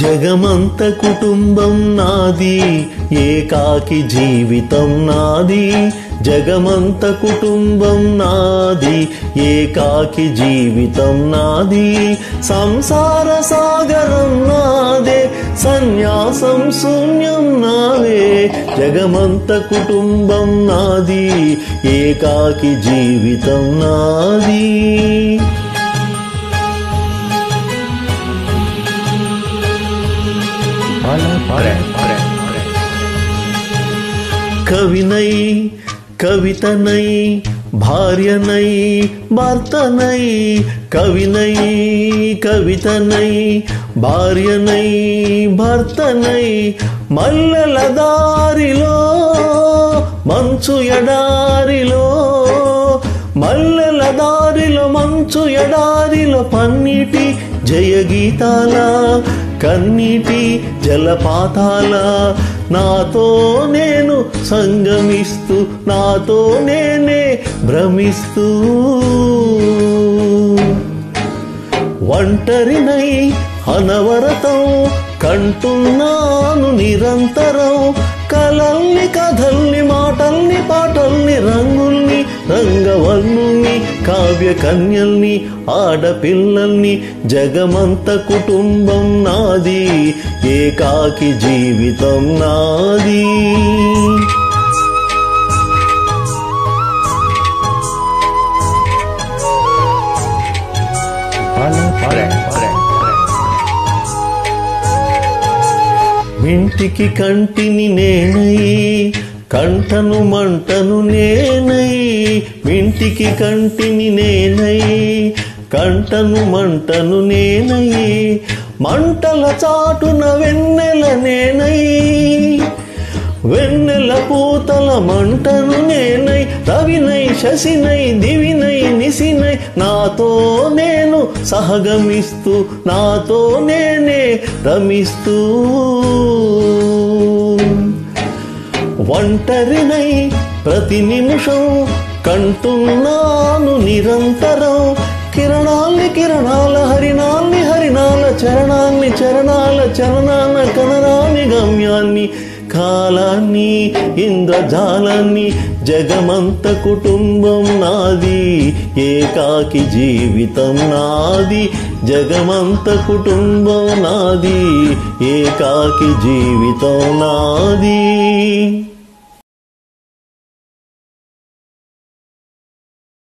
జగమంత కుటుంబం నాది, ఏకాకి జీవితం నాది. జగమంత కుటుంబం నాది, ఏకాకి జీవితం నాది. సంసార సాగరం నాదే, సన్యాసం శూన్యం నావే. జగమంత కుటుంబం నాది, ఏకాకి జీవితం నాది. కవినై కవితనై భార్యనై భర్తనై, కవినై కవితనై భార్యనై భర్తనై. మల్లెల దారిలో మంచు ఎడారిలో, మల్లెల దారిలో మంచు ఎడారిలో పన్నీటి జయగీతాల, కన్నీటి జలపాతాల. నాతో నేను సంగమిస్తూ, నాతో నేనే భ్రమిస్తూ. ఒంటరినై అనవరతం కంటున్నాను నిరంతరం. కలల్ని కథల్ని మాటల్ని పాటల్ని రంగుల్ని రంగవర్ణుల్ని కావ్య కన్యల్ని ఆడపిల్లల్ని. జగమంత కుటుంబం నాది, ఏకాకి జీవితం నాది. ఇంటికి కంటిని నేనై, కంటను మంటను నేనై. ఇంటికి కంటిని నేనై, కంటను మంటను నేనై. మంటల చాటున వెన్నెల నేనై, వెన్నెల పూతల మంటను నేనై. రవినై శశినై దివినై నిశినై, నాతో నేను సహగమిస్తూ, నాతో నేనే రమిస్తూ. ఒంటరినై ప్రతి నిమిషం కంటున్నాను నిరంతరం. కిరణాల్ని కిరణాల హరినాల్ని హరినాల, చరణాల్ని చరణాల చరణాల కనరాని గమ్యాన్ని, కాలాన్ని ఇంద్రజాలాన్ని. జగమంత కుటుంబం నాది, ఏకాకి జీవితం నాది. జగమంత కుటుంబం నాది, ఏకాకి జీవితం నాది.